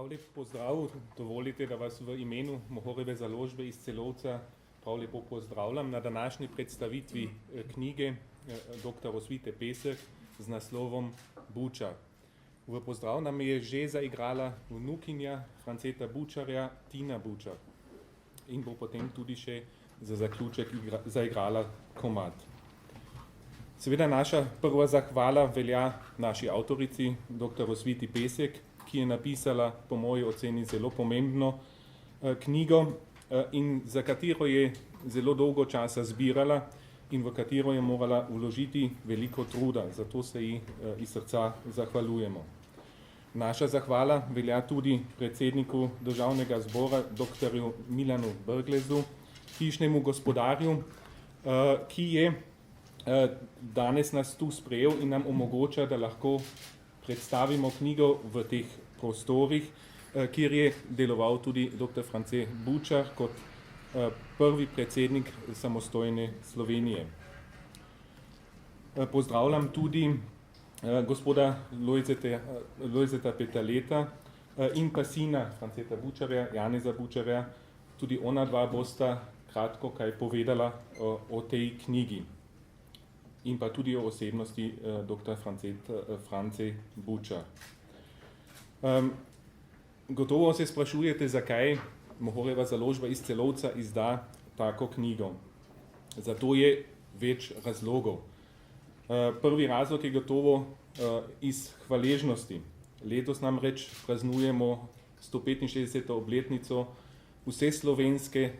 Prav lep pozdrav, dovolite, da vas v imenu Mohorjeve založbe iz Celovca prav lepo pozdravljam na današnji predstavitvi knjige dr. Rosvite Pesek z naslovom Bučar. V pozdrav nam je že zaigrala vnukinja Franceta Bučarja, Tina Bučar, in bo potem tudi še za zaključek zaigrala komad. Seveda naša prva zahvala velja naši avtorici, dr. Rosviti Pesek, ki je napisala po moji oceni zelo pomembno knjigo in za katero je zelo dolgo časa zbirala in v katero je morala vložiti veliko truda, zato se ji iz srca zahvaljujemo. Naša zahvala velja tudi predsedniku Državnega zbora, dr. Milanu Brglezu, hišnemu gospodarju, ki je danes nas tu sprejel in nam omogoča, da lahko predstavimo knjigo v teh prostorih, kjer je deloval tudi dr. France Bučar kot prvi predsednik samostojne Slovenije. Pozdravljam tudi gospoda Lojzeta Petaleta in pa sina Franceta Bučarja, Janeza Bučarja. Tudi ona dva bosta kratko kaj povedala o tej knjigi in pa tudi o osebnosti dr. France Bučar. Gotovo se sprašujete, zakaj Mohorjeva založba iz Celovca izda tako knjigo. Zato je več razlogov. Prvi razlog je gotovo iz hvaležnosti. Letos namreč praznujemo 165. obletnico vseslovenske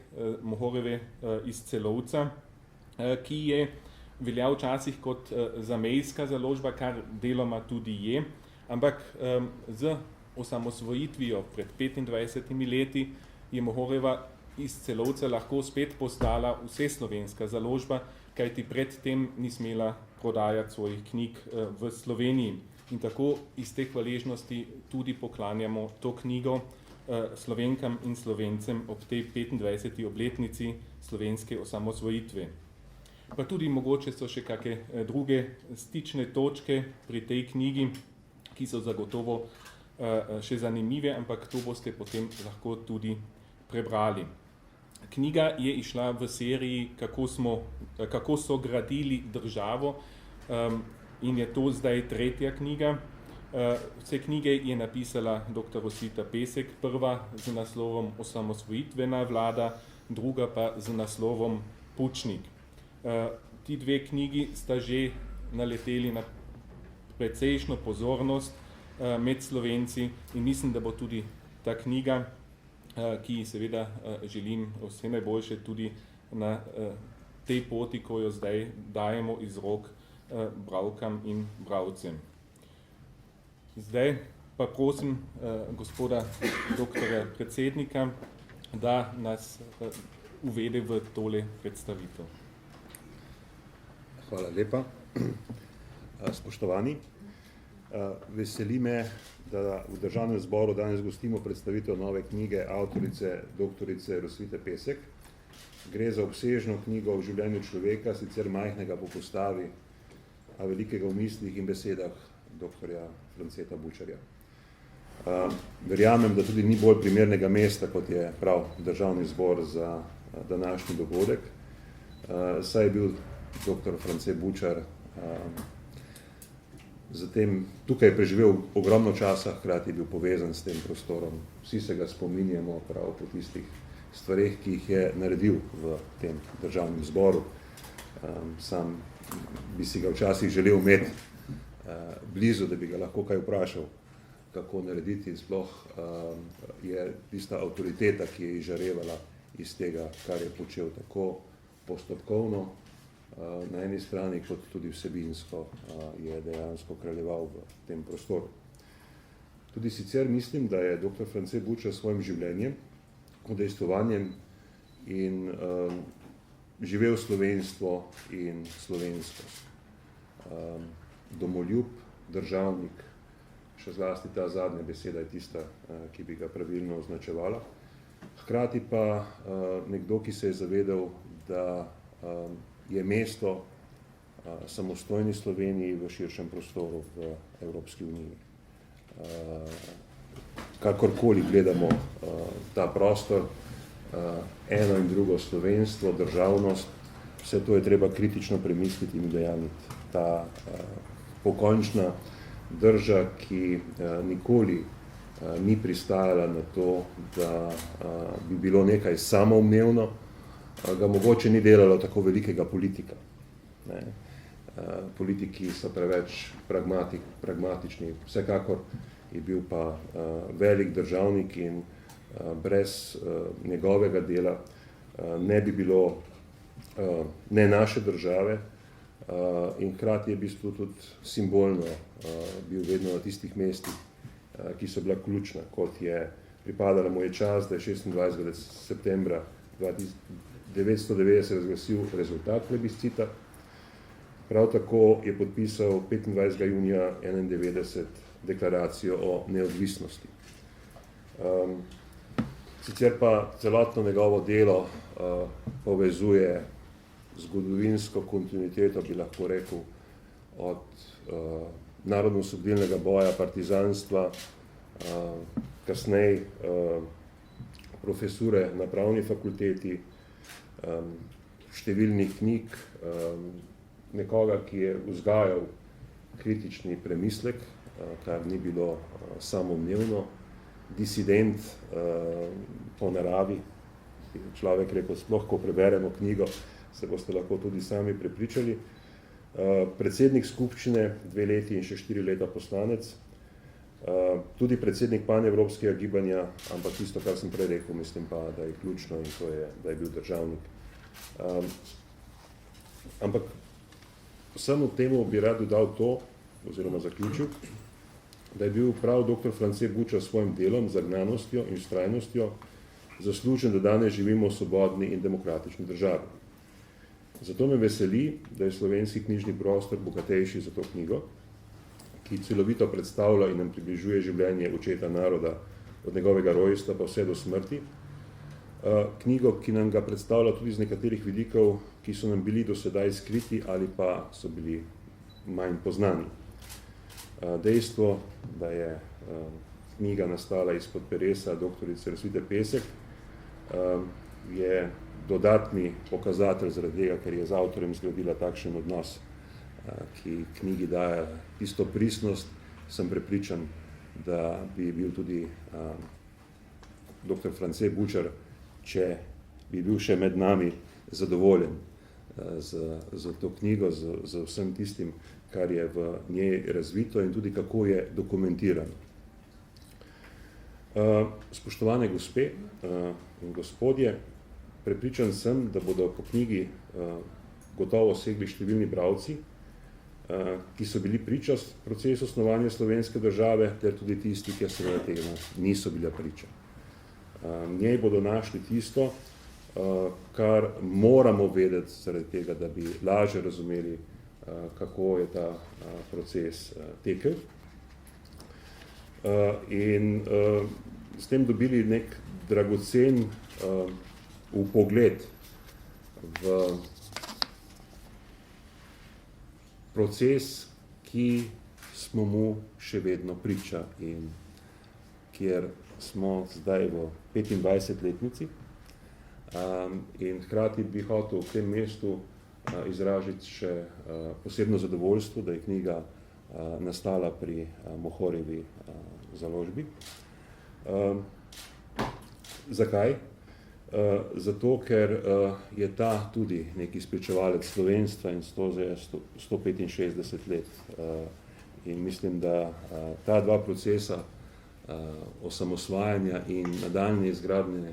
Mohorjeve iz Celovca, ki je velja včasih kot zamejska založba, kar deloma tudi je, ampak z osamosvojitvijo pred 25 leti je Mohorjeva iz Celovca lahko spet postala vseslovenska založba, kajti predtem ni smela prodajati svojih knjig v Sloveniji. In tako iz te hvaležnosti tudi poklanjamo to knjigo Slovenkam in Slovencem ob tej 25. obletnici slovenske osamosvojitve. Pa tudi mogoče so še kakšne druge stične točke pri tej knjigi, ki so zagotovo še zanimive, ampak to boste potem lahko tudi prebrali. Knjiga je išla v seriji Kako so gradili državo in je to zdaj tretja knjiga. Vse knjige je napisala dr. Rosvita Pesek, prva z naslovom Osamosvojitvena vlada, druga pa z naslovom Pučnik. Ti dve knjigi sta že naleteli na precejšno pozornost med Slovenci in mislim, da bo tudi ta knjiga, ki seveda želim vse najboljše tudi na tej poti, ko jo zdaj dajemo iz rok bralkam in bralcem. Zdaj pa prosim gospoda doktorja predsednika, da nas uvede v tole predstavitev. Hvala lepa. Spoštovani, veseli me, da v Državnem zboru danes gostimo predstavitev nove knjige avtorice doktorice Rosvite Pesek. Gre za obsežno knjigo o življenju človeka, sicer majhnega po postavi, a velikega v mislih in besedah doktorja Franceta Bučarja. Verjamem, da tudi ni bolj primernega mesta, kot je prav Državni zbor za današnji dogodek, saj je bil dr. France Bučar zatem tukaj je preživel ogromno časa, hkrati je bil povezan s tem prostorom. Vsi se ga spominjamo prav po tistih stvareh, ki jih je naredil v tem Državnem zboru. Sam bi si ga včasih želel imeti blizu, da bi ga lahko kaj vprašal, kako narediti, in sploh je tista avtoriteta, ki je izžarevala iz tega, kar je počel, tako postopkovno na eni strani, kot tudi vsebinsko je dejansko kraljeval v tem prostoru. Tudi sicer mislim, da je dr. France Bučar s svojim življenjem, udejstvovanjem in živel slovenstvo in slovenskost. Domoljub, državnik, še zlasti ta zadnja beseda je tista, ki bi ga pravilno označevala. Hkrati pa nekdo, ki se je zavedal, da je mesto samostojni Sloveniji v širšem prostoru v Evropski uniji. kakorkoli gledamo ta prostor, eno in drugo slovenstvo, državnost, vse to je treba kritično premisliti in udejaniti. Ta pokončna drža, ki nikoli ni pristajala na to, da bi bilo nekaj samoumevno, ga mogoče ni delalo tako velikega politika. Ne. Politiki so preveč pragmatični, vsekakor je bil pa velik državnik in brez njegovega dela ne bi bilo ne naše države in hkrati je v bistvu tudi simbolno bil vedno na tistih mestih, ki so bila ključna, kot je pripadala mu je čas, da je 26. septembra 1990 razglasil rezultat plebiscita. Prav tako je podpisal 25. junija 1991 deklaracijo o neodvisnosti. Sicer pa celotno njegovo delo povezuje zgodovinsko kontinuiteto, bi lahko rekel, od narodno-osvobodilnega boja, partizanstva, kasneje profesure na pravni fakulteti, številnih knjig, nekoga, ki je vzgajal kritični premislek, kar ni bilo samoumevno, disident po naravi. Človek rekel, sploh ko preberemo knjigo, se boste lahko tudi sami prepričali. Predsednik skupščine 2 leti in še 4 leta poslanec, tudi predsednik panevropskega gibanja, ampak tisto, kar sem prej rekel, mislim pa, da je ključno in to je, da je bil državnik. Ampak vsemu temu bi rad dodal to, oziroma zaključil, da je bil prav dr. France Bučar s svojim delom, zagnanostjo in vztrajnostjo zaslužen, da danes živimo v svobodni in demokratični državi. Zato me veseli, da je slovenski knjižni prostor bogatejši za to knjigo, ki celovito predstavlja in nam približuje življenje očeta naroda od njegovega rojstva pa vse do smrti. Knjigo, ki nam ga predstavlja tudi z nekaterih vidikov, ki so nam bili do sedaj skriti ali pa so bili manj poznani. Dejstvo, da je knjiga nastala izpod peresa doktorice Rosvite Pesek, je dodatni pokazatelj zaradi tega, ker je z avtorjem zgradila takšen odnos, ki knjigi daje tisto pristnost. Sem prepričan, da bi bil tudi dr. France Bučar, če bi bil še med nami, zadovoljen z to knjigo, z vsem tistim, kar je v njej razvito in tudi kako je dokumentirano. Spoštovane gospe in gospodje, prepričan sem, da bodo po knjigi gotovo segli številni bralci, ki so bili priča procesu osnovanja slovenske države, ter tudi tisti, ki seveda tega niso bili priča. Njej bodo našli tisto, kar moramo vedeti zaradi tega, da bi lažje razumeli, kako je ta proces tekel. In s tem dobili nek dragocen vpogled v proces, ki smo mu še vedno priča in kjer smo zdaj v 25-letnici. In hkrati bi hotel v tem mestu izražiti še posebno zadovoljstvo, da je knjiga nastala pri Mohorjevi založbi. Zakaj? Zato, ker je ta tudi neki izpričevalec slovenstva in 165 let. In mislim, da ta dva procesa osamosvajanja in nadaljnje izgradnje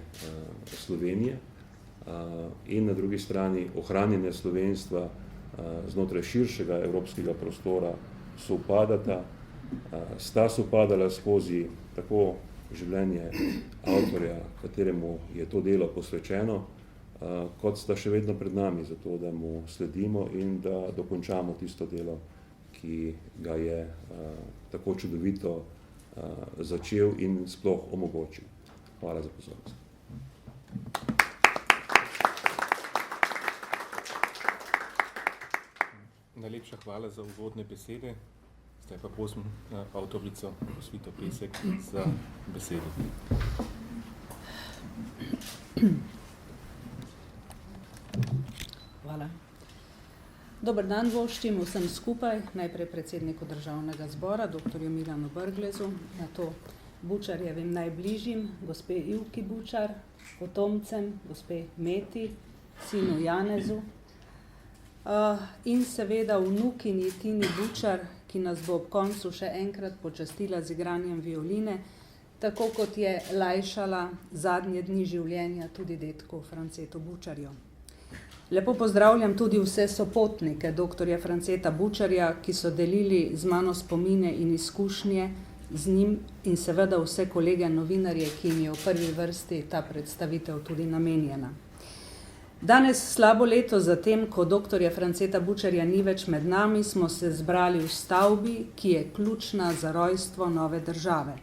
Slovenije in na drugi strani ohranjanje slovenstva znotraj širšega evropskega prostora sovpadata, sta sovpadala skozi tako življenje avtorja, kateremu je to delo posvečeno, kot sta še vedno pred nami, zato da mu sledimo in da dokončamo tisto delo, ki ga je tako čudovito začel in sploh omogočil. Hvala za pozornost. Najlepša hvala za uvodne besede. Zdaj pa prosim avtorico Rosvito Pesek za besedo. Hvala. Dober dan voščim vsem skupaj, najprej predsedniku Državnega zbora, dr. Milanu Brglezu, na to Bučarjevim najbližjim, gospe Ivki Bučar, potomcem, gospe Meti, sinu Janezu in seveda vnukinji Tini Bučar, ki nas bo ob koncu še enkrat počastila z igranjem violine, tako kot je lajšala zadnje dni življenja tudi detku Francetu Bučarju. Lepo pozdravljam tudi vse sopotnike dr. Franceta Bučarja, ki so delili z mano spomine in izkušnje z njim in seveda vse kolege novinarje, ki jim je v prvi vrsti ta predstavitev tudi namenjena. Danes, slabo leto zatem, ko dr. Franceta Bučarja ni več med nami, smo se zbrali v stavbi, ki je ključna za rojstvo nove države.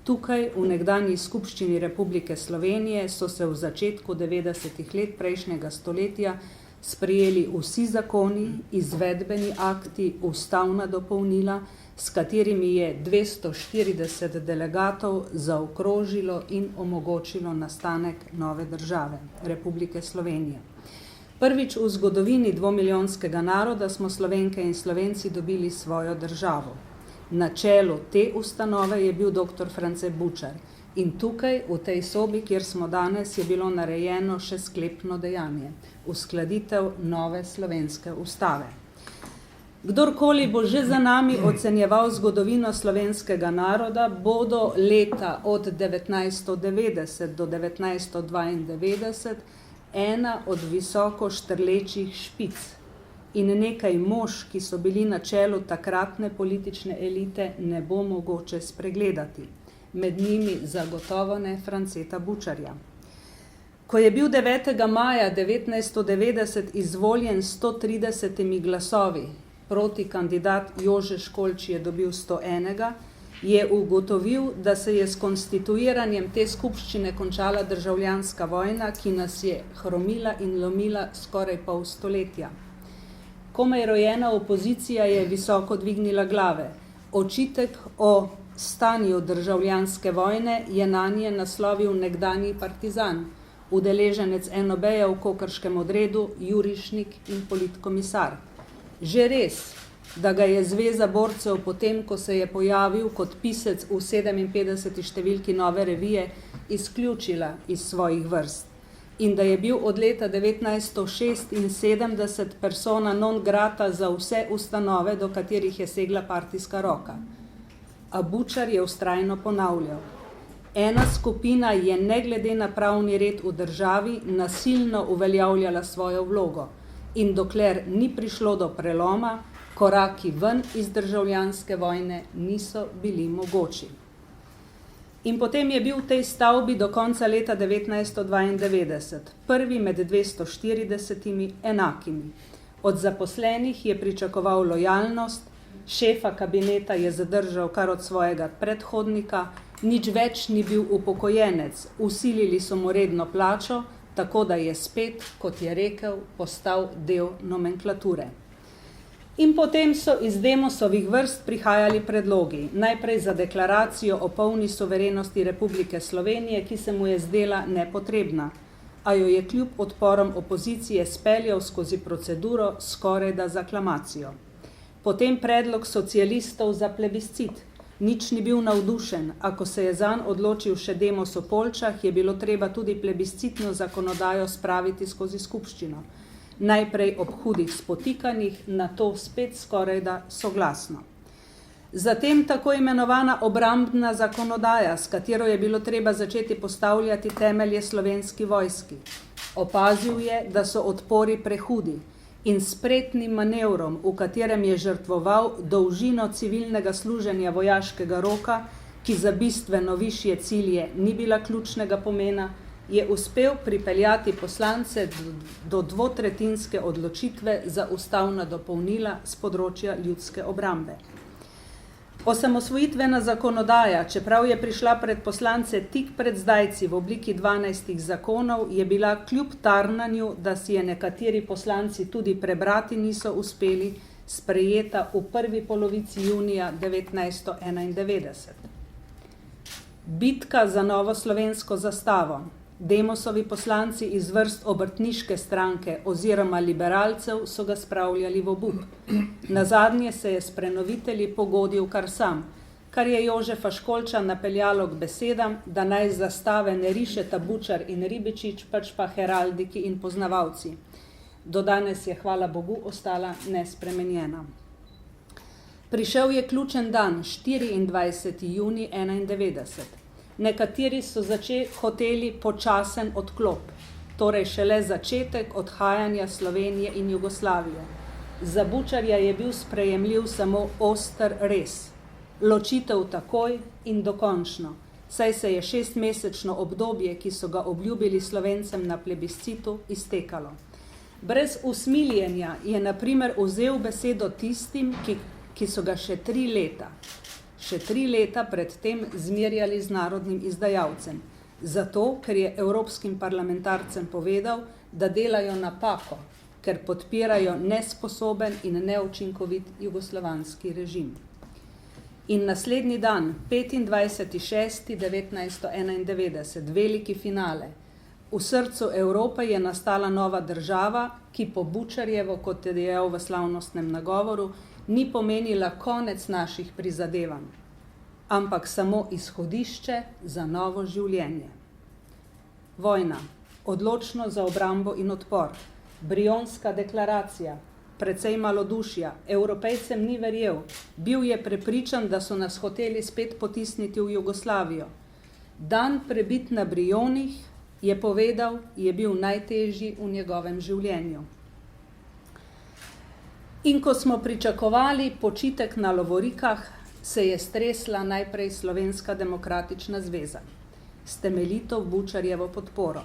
Tukaj, v nekdanji skupščini Republike Slovenije, so se v začetku 90. let prejšnjega stoletja sprejeli vsi zakoni, izvedbeni akti, ustavna dopolnila, s katerimi je 240 delegatov zaokrožilo in omogočilo nastanek nove države, Republike Slovenije. Prvič v zgodovini dvomilijonskega naroda smo Slovenke in Slovenci dobili svojo državo. Na čelu te ustanove je bil dr. France Bučar in tukaj, v tej sobi, kjer smo danes, je bilo narejeno še sklepno dejanje, uskladitev nove slovenske ustave. Kdorkoli bo že za nami ocenjeval zgodovino slovenskega naroda, bodo leta od 1990 do 1992 ena od visoko štrlečih špic in nekaj mož, ki so bili na čelu takratne politične elite, ne bo mogoče spregledati. Med njimi zagotovo ne Franceta Bučarja. Ko je bil 9. maja 1990 izvoljen 130 glasovi, proti kandidat Jože Školč je dobil 101, je ugotovil, da se je s konstituiranjem te skupščine končala državljanska vojna, ki nas je hromila in lomila skoraj pol stoletja. Komaj rojena opozicija je visoko dvignila glave. Očitek o stanju državljanske vojne je nanje naslovil nekdanji partizan, udeleženec NOB-ja v Kokrškem odredu, jurišnik in politkomisar. Že res, da ga je Zveza borcev potem, ko se je pojavil kot pisec v 57. številki Nove revije, izključila iz svojih vrst in da je bil od leta 1976 persona non grata za vse ustanove, do katerih je segla partijska roka. A Bučar je vztrajno ponavljal. Ena skupina je ne glede na pravni red v državi nasilno uveljavljala svojo vlogo in dokler ni prišlo do preloma, koraki ven iz državljanske vojne niso bili mogoči. In potem je bil v tej stavbi do konca leta 1992, prvi med 240 enakimi. Od zaposlenih je pričakoval lojalnost, šefa kabineta je zadržal kar od svojega predhodnika, nič več ni bil upokojenec, vsilili so mu redno plačo, tako da je spet, kot je rekel, postal del nomenklature. In potem so iz Demosovih vrst prihajali predlogi, najprej za deklaracijo o polni suverenosti Republike Slovenije, ki se mu je zdela nepotrebna, a jo je kljub odporom opozicije speljal skozi proceduro skorajda z aklamacijo. Potem predlog socialistov za plebiscit. Nič ni bil navdušen, ako se je zanj odločil še Demos v Poljčah, je bilo treba tudi plebiscitno zakonodajo spraviti skozi skupščino. Najprej ob hudih spotikanjih, nato spet skorajda soglasno. Zatem tako imenovana obrambna zakonodaja, s katero je bilo treba začeti postavljati temelje slovenski vojski. Opazil je, da so odpori prehudi in spretnim manevrom, v katerem je žrtvoval dolžino civilnega služenja vojaškega roka, ki za bistveno višje cilje ni bila ključnega pomena, je uspel pripeljati poslance do dvotretinske odločitve za ustavna dopolnila z področja ljudske obrambe. Osamosvojitvena zakonodaja, čeprav je prišla pred poslance tik pred zdajci v obliki 12 zakonov, je bila kljub tarnanju, da si je nekateri poslanci tudi prebrati niso uspeli, sprejeta v prvi polovici junija 1991. Bitka za novo slovensko zastavo. Demosovi poslanci iz vrst obrtniške stranke oziroma liberalcev so ga spravljali v obup. Nazadnje se je s prenovitelji pogodil kar sam, kar je Jožefa Školča napeljalo k besedam, da naj zastave ne rišeta Bučar in Ribičič, pač pa heraldiki in poznavalci. Do danes je, hvala Bogu, ostala nespremenjena. Prišel je ključen dan, 24. junij 1991. Nekateri so hoteli počasen odklop, torej šele začetek odhajanja Slovenije in Jugoslavije. Za Bučarja je bil sprejemljiv samo oster res. Ločitev takoj in dokončno, saj se je 6-mesečno obdobje, ki so ga obljubili Slovencem na plebiscitu, iztekalo. Brez usmiljenja je na primer vzel besedo tistim, ki so ga še 3 leta predtem zmerjali z narodnim izdajalcem, zato, ker je evropskim parlamentarcem povedal, da delajo napako, ker podpirajo nesposoben in neučinkovit jugoslovanski režim. In naslednji dan, 25.6.1991, veliki finale. V srcu Evrope je nastala nova država, ki po Bučarjevo, kot je dejal v slavnostnem nagovoru, ni pomenila konec naših prizadevanj, ampak samo izhodišče za novo življenje. Vojna, odločno za obrambo in odpor, Brionska deklaracija, precej malodušja, Evropejcem ni verjel, bil je prepričan, da so nas hoteli spet potisniti v Jugoslavijo. Dan prebit na Brionih, je povedal, je bil najtežji v njegovem življenju. In ko smo pričakovali počitek na lovorikah, se je stresla najprej Slovenska demokratična zveza, s temeljito Bučarjevo podporo.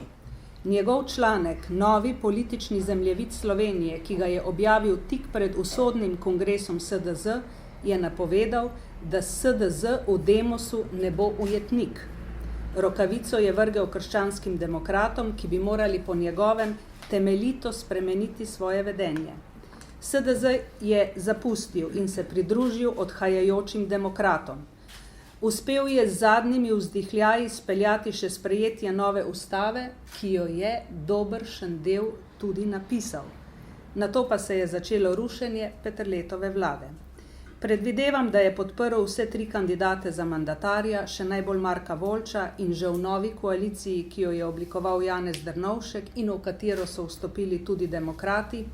Njegov članek Novi politični zemljevid Slovenije, ki ga je objavil tik pred usodnim kongresom SDZ, je napovedal, da SDZ v Demosu ne bo ujetnik. Rokavico je vrgel krščanskim demokratom, ki bi morali po njegovem temeljito spremeniti svoje vedenje. SDZ je zapustil in se pridružil odhajajočim demokratom. Uspel je z zadnjimi vzdihljaji speljati še sprejetje nove ustave, ki jo je dobršen del tudi napisal. Nato pa se je začelo rušenje Peterletove vlade. Predvidevam, da je podprl vse 3 kandidate za mandatarja, še najbolj Marka Voljča in že v novi koaliciji, ki jo je oblikoval Janez Drnovšek in v katero so vstopili tudi demokrati,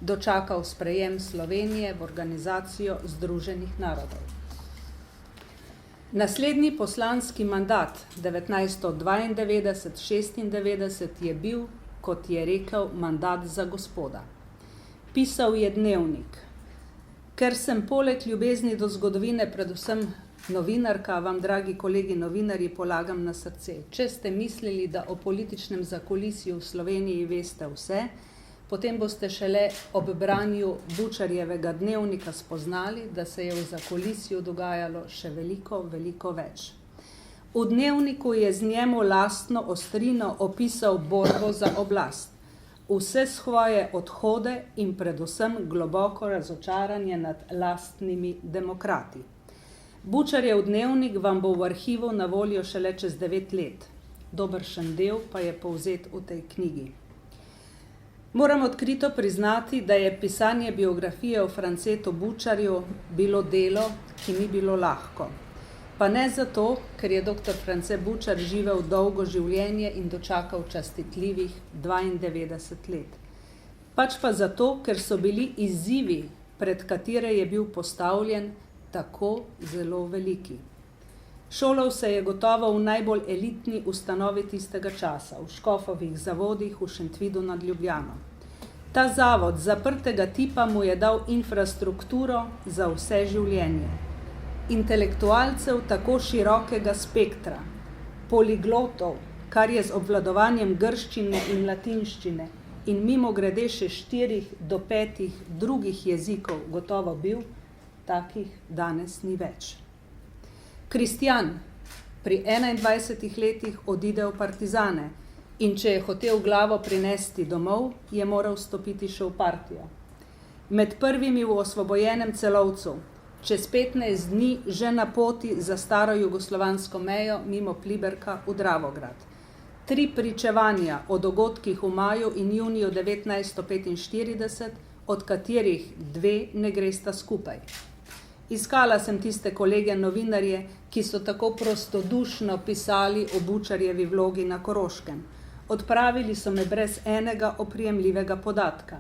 dočakal sprejem Slovenije v Organizacijo Združenih narodov. Naslednji poslanski mandat 1992-96 je bil, kot je rekel, mandat za gospoda. Pisal je dnevnik. Ker sem poleg ljubezni do zgodovine predvsem novinarka, vam, dragi kolegi novinarji, polagam na srce. Če ste mislili, da o političnem zakulisju v Sloveniji veste vse, potem boste šele ob branju Bučarjevega dnevnika spoznali, da se je v zakulisju dogajalo še veliko, veliko več. V dnevniku je z njemu lastno ostrino opisal borbo za oblast, vse svoje odhode in predvsem globoko razočaranje nad lastnimi demokrati. Bučarjev dnevnik vam bo v arhivu na voljo šele čez 9 let. Dobršen del pa je povzet v tej knjigi. Moram odkrito priznati, da je pisanje biografije o Francetu Bučarju bilo delo, ki ni bilo lahko. Pa ne zato, ker je dr. France Bučar živel dolgo življenje in dočakal častitljivih 92 let. Pač pa zato, ker so bili izzivi, pred katere je bil postavljen, tako zelo veliki. Šolal se je gotovo v najbolj elitni ustanovi tistega časa, v Škofovih zavodih v Šentvidu nad Ljubljano. Ta zavod zaprtega tipa mu je dal infrastrukturo za vse življenje. Intelektualcev tako širokega spektra, poliglotov, kar je z obvladovanjem grščine in latinščine in mimogrede še 4 do 5 drugih jezikov gotovo bil, takih danes ni več. Kristjan pri 21 letih odide v partizane in če je hotel glavo prinesti domov, je moral stopiti še v partijo. med prvimi v osvobojenem Celovcu, čez 15 dni že na poti za staro jugoslovansko mejo mimo Pliberka v Dravograd. 3 pričevanja o dogodkih v maju in juniju 1945, od katerih 2 ne gresta skupaj. Iskala sem tiste kolege novinarje, ki so tako prostodušno pisali o Bučarjevi vlogi na Koroškem. Odpravili so me brez enega oprijemljivega podatka.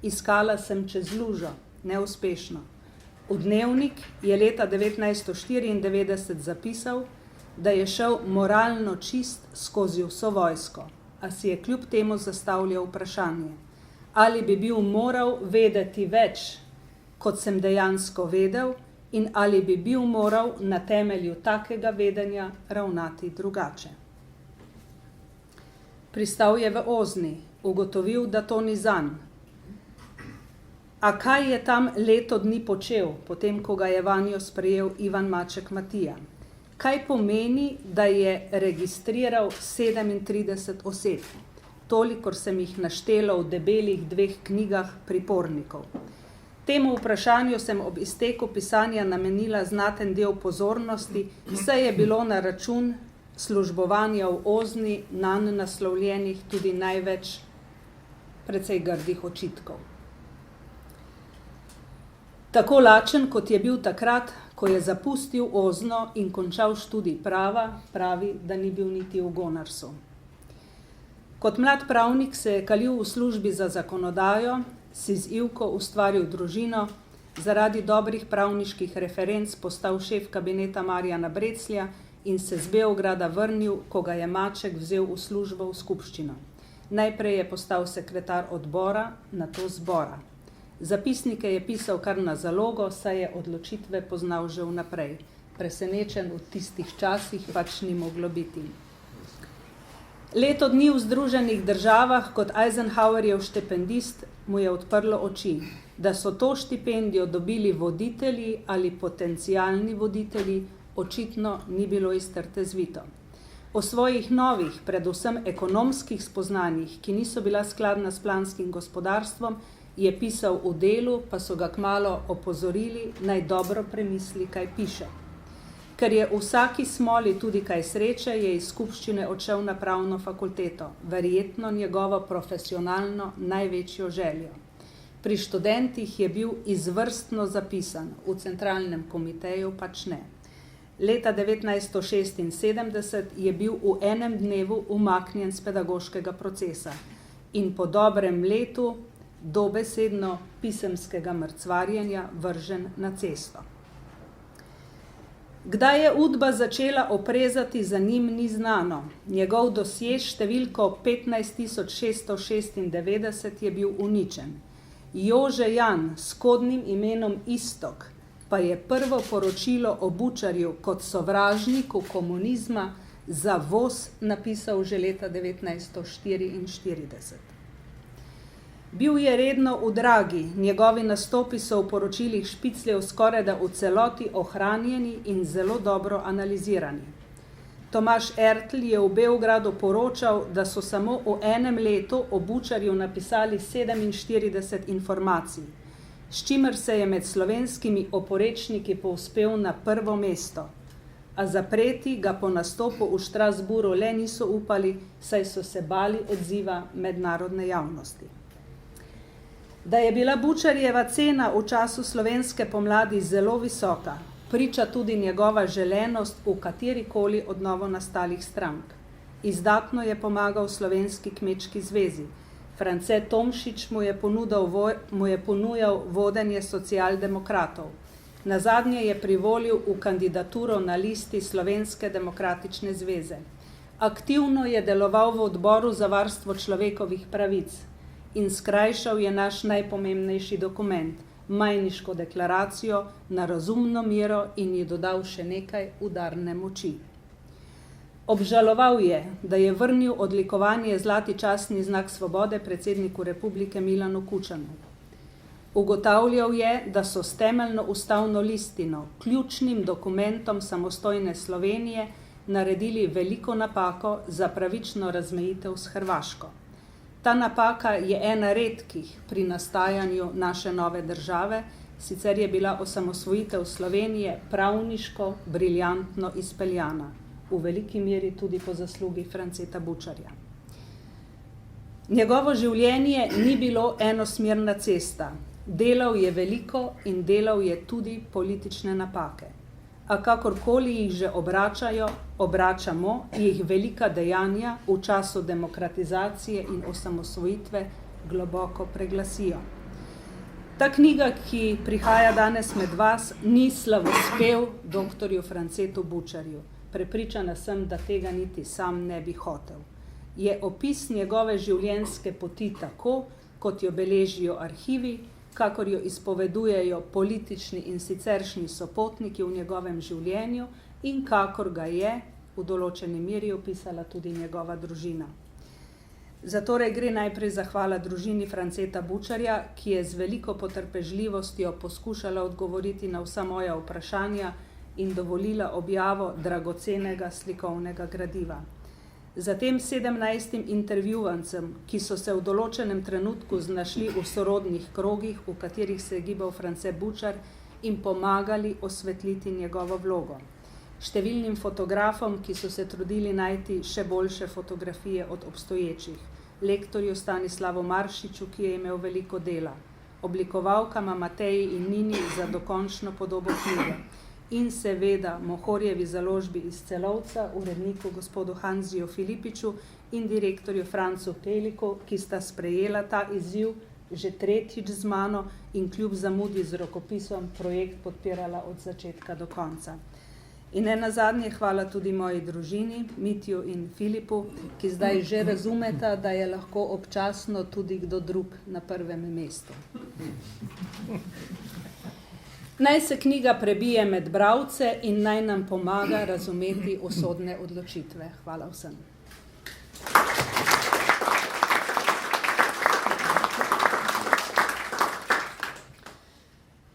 Iskala sem čez lužo, neuspešno. V Dnevnik je leta 1994 zapisal, da je šel moralno čist skozi vso vojsko, a si je kljub temu zastavljal vprašanje, ali bi bil moral vedeti več, kot sem dejansko vedel, in ali bi bil moral na temelju takega vedenja ravnati drugače. Pristal je v Ozni, ugotovil, da to ni zanj. A kaj je tam leto dni počel, potem ko ga je vanjo sprejel Ivan Maček Matija? Kaj pomeni, da je registriral 37 oseb, tolikor sem jih naštela v debelih 2 knjigah pripornikov? Temu vprašanju sem ob izteku pisanja namenila znaten del pozornosti, saj je bilo na račun službovanja v Ozni nanj naslovljenih tudi največ precej grdih očitkov. Tako lačen, kot je bil takrat, ko je zapustil Ozno in končal študij prava, pravi, da ni bil niti v Gonarsu. Kot mlad pravnik se je kalil v službi za zakonodajo, si z Ivko ustvaril družino, zaradi dobrih pravniških referenc postal šef kabineta Marjana Breclja in se z Beograda vrnil, ko ga je Maček vzel v službo v skupščino. Najprej je postal sekretar odbora, nato zbora. Zapisnike je pisal kar na zalogo, saj je odločitve poznal že vnaprej. Presenečen v tistih časih pač ni moglo biti. Leto dni v Združenih državah kot Eisenhowerjev štipendist mu je odprlo oči, da so to štipendijo dobili voditelji ali potencialni voditelji, očitno ni bilo iz trte zvito. O svojih novih, predvsem ekonomskih spoznanjih, ki niso bila skladna s planskim gospodarstvom, je pisal v Delu, pa so ga kmalu opozorili, naj dobro premisli, kaj piše. Ker je v vsaki smoli tudi kaj sreče, je iz skupščine odšel na pravno fakulteto, verjetno njegovo profesionalno največjo željo. Pri študentih je bil izvrstno zapisan, v centralnem komiteju pač ne. Leta 1976 je bil v enem dnevu umaknjen z pedagoškega procesa in po dobrem letu dobesedno pisemskega mrcvarjenja vržen na cesto. Kdaj je Udba začela oprezati, za njim ni znano. Njegov dosje številko 15696 je bil uničen. Jože Jan s kodnim imenom Istok pa je prvo poročilo o Bučarju kot sovražniku komunizma za voz napisal že leta 1944. Bil je redno v Dragi, njegovi nastopi so v poročilih Špicljev skorajda v celoti ohranjeni in zelo dobro analizirani. Tomaž Ertl je v Beogradu poročal, da so samo v enem letu o Bučarju napisali 47 informacij, s čimer se je med slovenskimi oporečniki povzpel na prvo mesto, a zapreti ga po nastopu v Strasbourgu le niso upali, saj so se bali odziva mednarodne javnosti. Da je bila Bučarjeva cena v času slovenske pomladi zelo visoka, priča tudi njegova želenost v katerikoli od novonastalih strank. Izdatno je pomagal Slovenski kmečki zvezi. France Tomšič mu je ponujal vodenje socialdemokratov. Nazadnje je privolil v kandidaturo na listi Slovenske demokratične zveze. Aktivno je deloval v odboru za varstvo človekovih pravic in skrajšal je naš najpomembnejši dokument, Majniško deklaracijo, na razumno mero in ji dodal še nekaj udarne moči. Obžaloval je, da je vrnil odlikovanje Zlati častni znak svobode predsedniku republike Milanu Kučanu. Ugotavljal je, da so s temeljno ustavno listino, ključnim dokumentom samostojne Slovenije, naredili veliko napako za pravično razmejitev s Hrvaško. Ta napaka je ena redkih pri nastajanju naše nove države, sicer je bila osamosvojitev Slovenije pravniško, briljantno izpeljana, v veliki meri tudi po zaslugi Franceta Bučarja. Njegovo življenje ni bilo enosmerna cesta. Delal je veliko in delal je tudi politične napake. A kakorkoli jih že obračamo, jih velika dejanja v času demokratizacije in osamosvojitve globoko preglasijo. Ta knjiga, ki prihaja danes med vas, ni slavospev doktorju Francetu Bučarju. Prepričana sem, da tega niti sam ne bi hotel. Je opis njegove življenjske poti tako, kot jo beležijo arhivi, kakor jo izpovedujejo politični in siceršnji sopotniki v njegovem življenju in kakor ga je v določeni meri opisala tudi njegova družina. Zatorej gre najprej zahvala družini Franceta Bučarja, ki je z veliko potrpežljivostjo poskušala odgovoriti na vsa moja vprašanja in dovolila objavo dragocenega slikovnega gradiva. Zatem 17 intervjuvancem, ki so se v določenem trenutku znašli v sorodnih krogih, v katerih se je gibal France Bučar, in pomagali osvetliti njegovo vlogo. Številnim fotografom, ki so se trudili najti še boljše fotografije od obstoječih, lektorju Stanislavu Maršiču, ki je imel veliko dela, oblikovalkama Mateji in Nini za dokončno podobo knjige, in seveda Mohorjevi založbi iz Celovca, uredniku gospodu Hanziju Filipiču in direktorju Francu Peliku, ki sta sprejela ta izziv že tretjič z mano in kljub zamudi z rokopisom projekt podpirala od začetka do konca. In nenazadnje hvala tudi moji družini, Mitju in Filipu, ki zdaj že razumeta, da je lahko občasno tudi kdo drug na prvem mestu. Naj se knjiga prebije med bralce in naj nam pomaga razumeti usodne odločitve. Hvala vsem.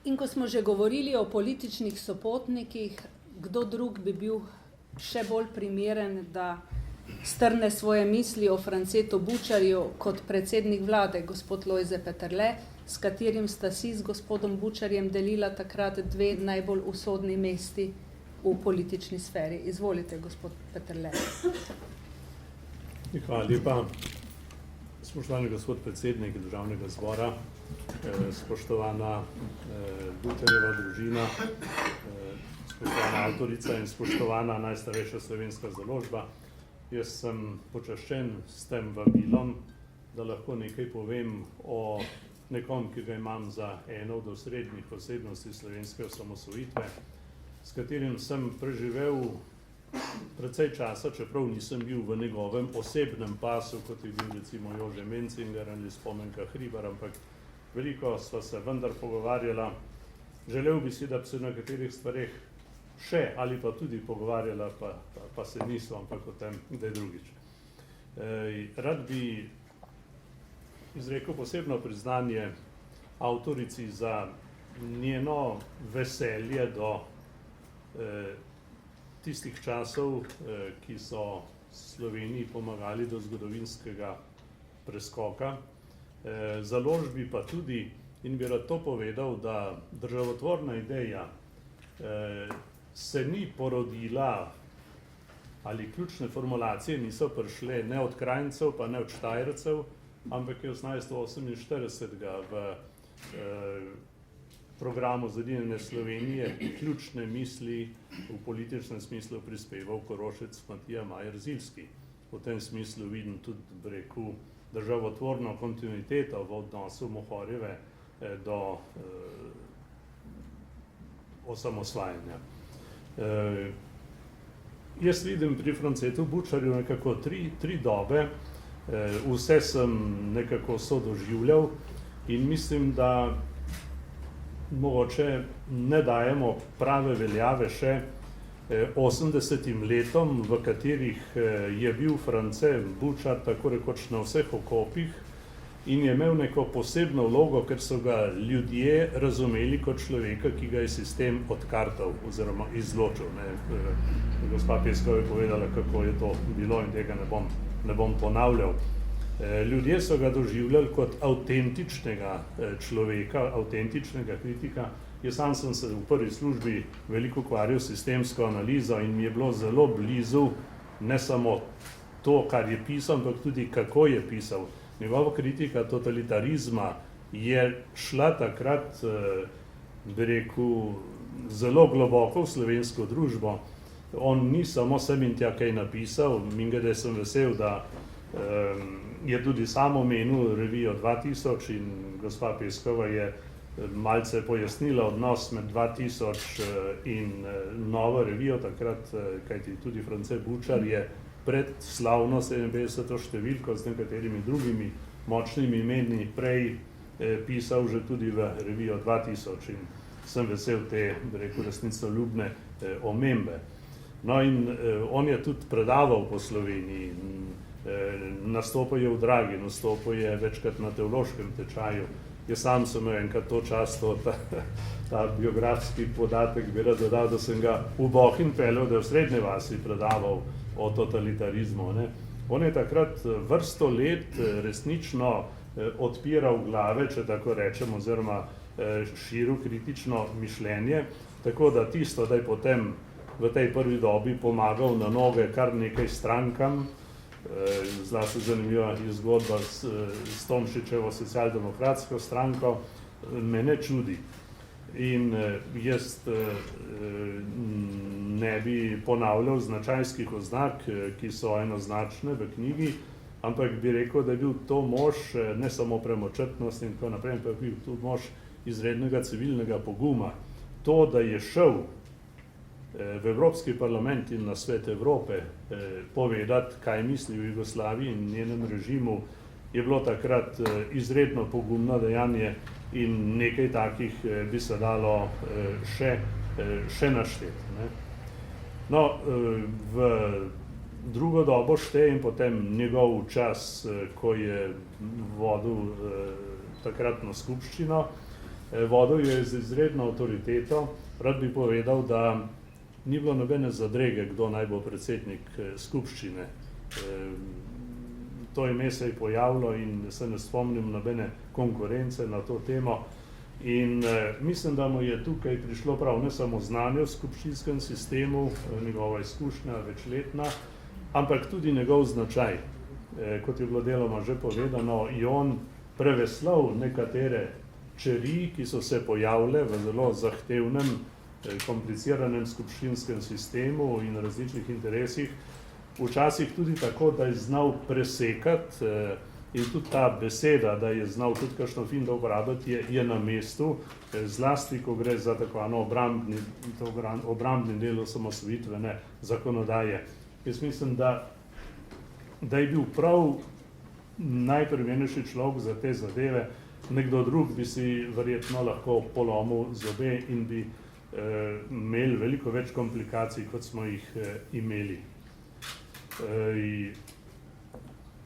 In ko smo že govorili o političnih sopotnikih, kdo drug bi bil še bolj primeren, da strne svoje misli o Francetu Bučarju kot predsednik vlade, gospod Lojze Peterle, s katerim sta si z gospodom Bučarjem delila takrat dve najbolj usodni mesti v politični sferi. Izvolite, gospod Peterle. Hvala lepa. Spoštovani gospod predsednik Državnega zbora, spoštovana Bučarjeva družina, spoštovana avtorica in spoštovana najstarejša slovenska založba. Jaz sem počaščen s tem vabilom, da lahko nekaj povem o nekom, ki ga imam za eno od osrednjih osebnosti slovenske osamosvojitve, s katerim sem preživel precej časa, čeprav nisem bil v njegovem osebnem pasu, kot je bil recimo Jože Mencinger ali Spomenka Hribar, ampak veliko sva se vendar pogovarjala. Želel bi si, da bi se na katerih stvareh še ali pa tudi pogovarjala, pa se niso, ampak o tem kdaj drugič. Rad bi izrekel posebno priznanje avtorici za njeno veselje do tistih časov, ki so Sloveniji pomagali do zgodovinskega preskoka. Založbi pa tudi, in bi rad to povedal, da državotvorna ideja se ni porodila ali ključne formulacije niso prišle ne od Krajncev, pa ne od Štajercev, ampak je 1848 v programu Zedinjene Slovenije ključne misli v političnem smislu prispeval Korošec Matija Majer-Zilski. V tem smislu vidim tudi, rekel, državotvorno kontinuiteto v odnosu Mohorjeve do osamosvajanja. Jaz vidim pri Francetu Bučarju nekako tri dobe, vse sem nekako sodoživljal in mislim, da mogoče ne dajemo prave veljave še 80 letom, v katerih je bil France Bučar tako rekoč na vseh okopih in je imel neko posebno vlogo, ker so ga ljudje razumeli kot človeka, ki ga je sistem odkartal oziroma izločil. Gospa Peskova je povedala, kako je to bilo in tega ne bom ponavljal. Ljudje so ga doživljali kot avtentičnega človeka, avtentičnega kritika. Jaz sam sem se v prvi službi veliko ukvarjal s sistemsko analizo in mi je bilo zelo blizu ne samo to, kar je pisal, ampak tudi kako je pisal. Njegova kritika totalitarizma je šla takrat, bi rekel, zelo globoko v slovensko družbo. On ni samo sem in tja kaj napisal, mingede sem vesel, da je tudi sam omenil revijo 2000 in gospa Peskova je malce pojasnila odnos med 2000 in novo revijo takrat, kajti tudi France Bučar je pred slavno 57. številko z nekaterimi drugimi močnimi imeni prej pisal že tudi v revijo 2000 in sem vesel te, bi rekel, resnicoljubne omembe. No in on je tudi predaval po Sloveniji, nastopil je v Dragi, nastopil je večkrat na teološkem tečaju. Jaz sam sem imel enkrat to čast, ta biografski podatek bi rad dodal, da sem ga v Bohinj peljal, da je v Srednje vasi predaval o totalitarizmu. Ne. On je takrat vrsto let resnično odpiral glave, če tako rečem, oziroma širil kritično mišljenje, tako da tisto, da je potem v tej prvi dobi pomagal na noge kar nekaj strankam, zlasti zanimiva je zgodba s Tomšičevo socialdemokratsko stranko, me ne čudi. In jaz ne bi ponavljal značajskih oznak, ki so enoznačne v knjigi, ampak bi rekel, da je bil to mož ne samo premočrtnost in tako naprej, ampak bil tudi mož izrednega civilnega poguma. To, da je šel v Evropski parlament in na Svet Evrope povedati, kaj misli o Jugoslaviji in njenem režimu, je bilo takrat izredno pogumno dejanje in nekaj takih bi se dalo še našteti. Ne. No, v drugo dobo šteje in potem njegov čas, ko je vodil takratno skupščino, vodil je z izredno avtoriteto. Rad bi povedal, da ni bilo nobene zadrege, kdo naj bo predsednik skupščine. To ime se je pojavilo in se ne spomnim nobene konkurence na to temo. In mislim, da mu je tukaj prišlo prav ne samo znanje v skupščinskem sistemu, njegova izkušnja večletna, ampak tudi njegov značaj. Kot je bilo deloma že povedano, je on preveslal nekatere čeri, ki so se pojavile v zelo zahtevnem, kompliciranem skupščinskem sistemu in različnih interesih, včasih tudi tako, da je znal presekati in tudi ta beseda, da je znal tudi kakšno finto uporabiti, je na mestu, zlasti, ko gre za tako obrambni del osamosvojitvene zakonodaje. Jaz mislim, da je bil prav najprimernejši človek za te zadeve, nekdo drug bi si verjetno lahko polomil zobe in bi imeli veliko več komplikacij, kot smo jih imeli.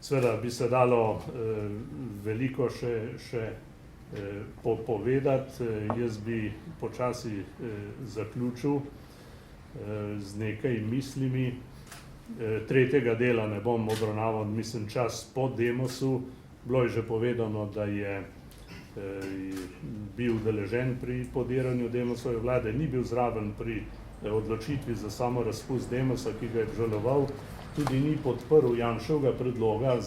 Seveda bi se dalo veliko še povedati, jaz bi počasi zaključil z nekaj mislimi. Tretjega dela ne bom obravnaval, mislim, čas po Demosu. Bilo je že povedano, da je bil udeležen pri podiranju Demosove vlade, ni bil zraven pri odločitvi za samo razpust Demosa, ki ga je obžaloval, tudi ni podprl Janševega predloga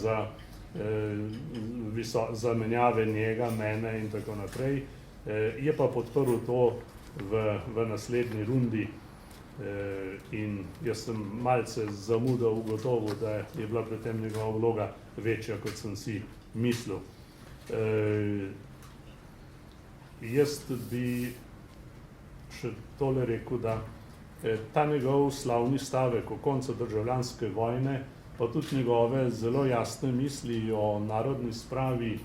za menjave njega, mene in tako naprej. Je pa podprl to v naslednji rundi in jaz sem malce zamudil ugotovil, da je bila pri tem njegova vloga večja, kot sem si mislil. Jaz bi še tole rekel, da ta njegov slavni stavek o koncu državljanske vojne, pa tudi njegove zelo jasne misli o narodni spravi,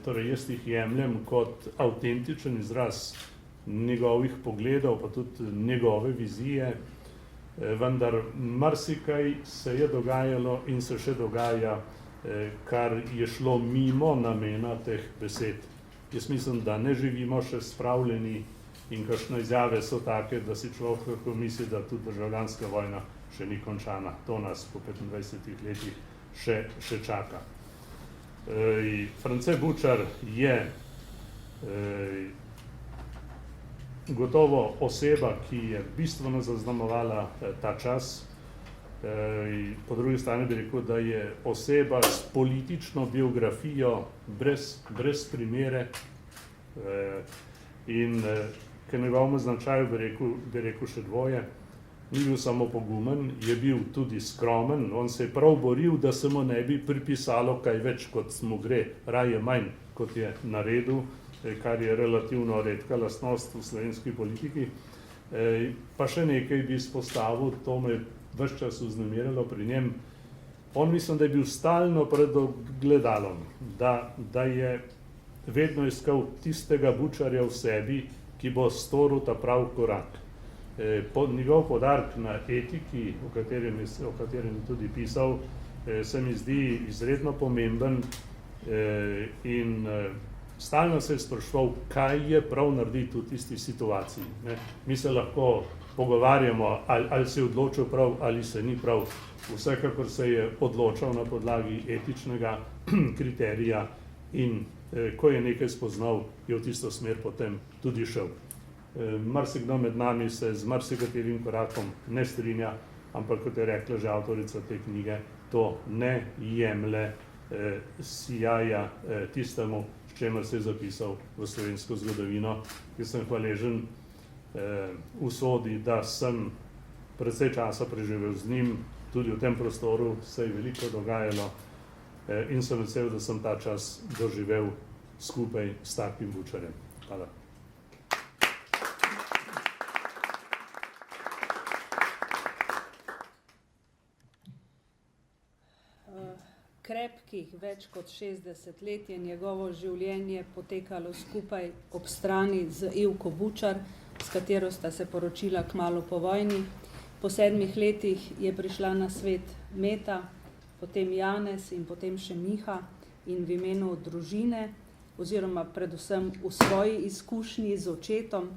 torej jaz jih jemljem kot avtentičen izraz njegovih pogledov, pa tudi njegove vizije, vendar marsikaj se je dogajalo in se še dogaja, kar je šlo mimo namena teh besed. Jaz mislim, da ne živimo še spravljeni in kakšne izjave so take, da si človek lahko misli, da tudi državljanska vojna še ni končana. To nas po 25 letih še čaka. France Bučar je gotovo oseba, ki je bistveno zaznamovala ta čas. Po drugi strani bi rekel, da je oseba s politično biografijo brez primere in k njegovemu značaju bi rekel še dvoje. Ni bil samo pogumen, je bil tudi skromen, on se je prav boril, da se mu ne bi pripisalo kaj več, kot mu gre, raje manj, kot je naredil, kar je relativno redka lastnost v slovenski politiki. Pa še nekaj bi izpostavil, to me ves čas vznemirilo pri njem. On mislim, da je bil stalno pred gledalom, da je vedno iskal tistega Bučarja v sebi, ki bo storil ta prav korak. Njegov poudarek na etiki, o katerem je tudi pisal, se mi zdi izredno pomemben in stalno se je spraševal, kaj je prav narediti v tisti situaciji. Mi se lahko pogovarjamo, ali se je odločil prav, ali se ni prav. Vsekakor se je odločal na podlagi etičnega kriterija in ko je nekaj spoznal, je v tisto smer potem tudi šel. Marsikdo med nami se z marsikaterim korakom ne strinja, ampak kot je rekla že avtorica te knjige, to ne jemlje sijaja tistemu, s čemer se je zapisal v slovensko zgodovino. Jaz sem hvaležen usodi, da sem precej časa preživel z njim, tudi v tem prostoru se je veliko dogajalo in sem vesel, da sem ta čas doživel skupaj s takim Bučarjem. Hvala. Krepkih več kot 60 let je njegovo življenje potekalo skupaj ob strani z Ivko Bučar, s katero sta se poročila kmalu po vojni. Po 7 letih je prišla na svet Meta, potem Janez in potem še Miha in v imenu družine oziroma predvsem v svoji izkušnji z očetom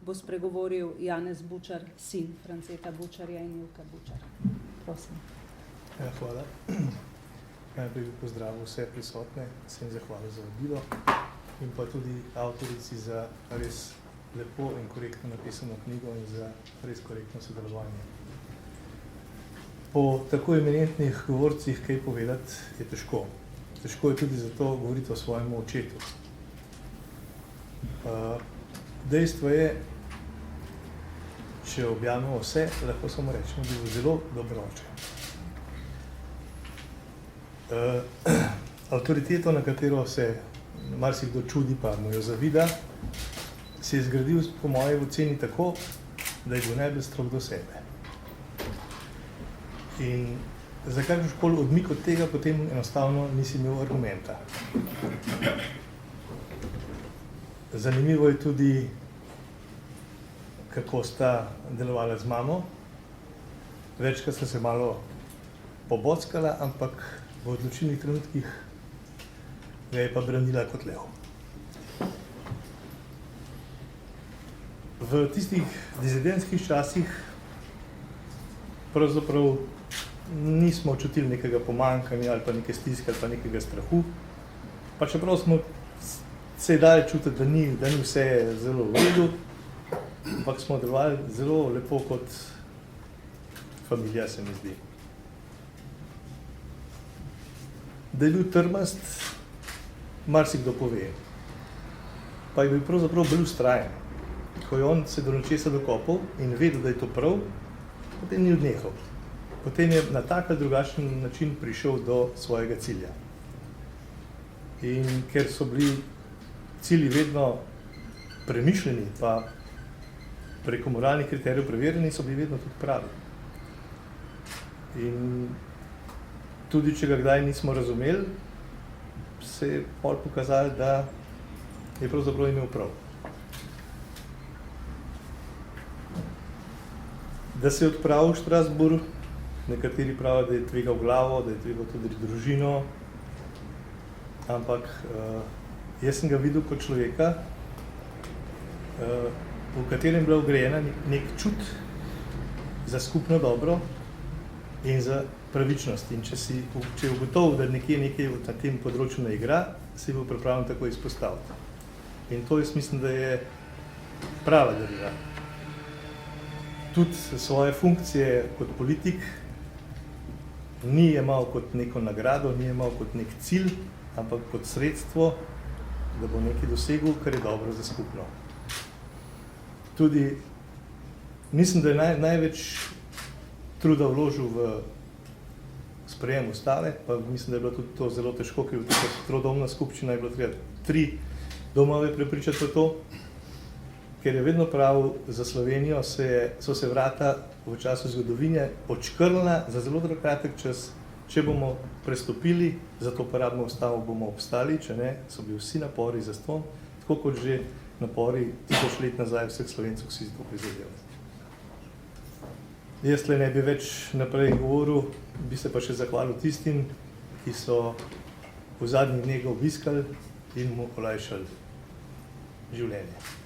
bo spregovoril Janez Bučar, sin Franceta Bučarja in Ivke Bučar. Prosim. Ja, hvala. Najprej bi pozdravil vse prisotne, se jim zahvalil za vabilo in pa tudi avtorici za res lepo in korektno napisano knjigo in za res korektno sodelovanje. Po tako eminentnih govorcih kaj povedati je težko. Težko je tudi zato govoriti o svojemu očetu. Dejstvo je, če objavimo vse, lahko samo rečemo, da je bil zelo dober oče. Avtoriteto, na katero se marsikdo čudi, pa mu jo zavida, se je zgradil po moji oceni tako, da je bil najbolj strog do sebe. In za kakršenkoli odmik od tega potem enostavno nisi imel argumenta. Zanimivo je tudi, kako sta delovala z mamo. Večkrat sta se malo pobockala, ampak v odločilnih trenutkih ga je pa branila kot lev. V tistih dizidentskih časih pravzaprav nismo čutili nekega pomanjkanja ali pa neke stiske ali pa nekega strahu, pa čeprav smo se dali čutiti, da ni vse zelo v redu, ampak smo delovali zelo lepo kot familija, se mi zdi. Da je bil trmast, marsikdo pove. Pa je bil pravzaprav bolj vztrajen. Ko je on se do nečesa dokopal in vedel, da je to prav, potem ni odnehal. Potem je na tak ali drugačen način prišel do svojega cilja. In ker so bili cilji vedno premišljeni, pa preko moralnih kriterijev preverjeni, so bili vedno tudi pravi. In tudi če ga kdaj nismo razumeli, se je pol pokazali, da je pravzaprav imel prav. Da se je odpravil v Strasbourg, nekateri pravijo, da je tvegal glavo, da je tvegal tudi družino, ampak jaz sem ga videl kot človeka, v katerem je bila vgrajena nek čut za skupno dobro in za pravičnost. In če je ugotovil, da nekje nekaj na tem področju ne igra, si bo pripravljen tako izpostaviti. In to jaz mislim, da je prava država. Tudi svoje funkcije kot politik ni jemal kot neko nagrado, ni jemal kot nek cilj, ampak kot sredstvo, da bo nekaj dosegel, kar je dobro za skupno. Tudi mislim, da je največ truda vložil v sprejem ustave, pa mislim, da je bilo tudi to zelo težko, ker je bila trodomna skupščina, je bilo treba 3 domove prepričati v to, ker je vedno prav, za Slovenijo so se vrata v času zgodovine odškrnila za zelo kratek čas. Če bomo prestopili, zato pa rabimo ustavo, bomo obstali, če ne, so bili vsi napori zastonj, tako kot že napori 1000 let nazaj vseh Slovencov, ki si to prizadevali. Jaz ne bi več naprej govoril, bi se pa še zahvalil tistim, ki so v zadnjih dneh obiskali in mu olajšali življenje.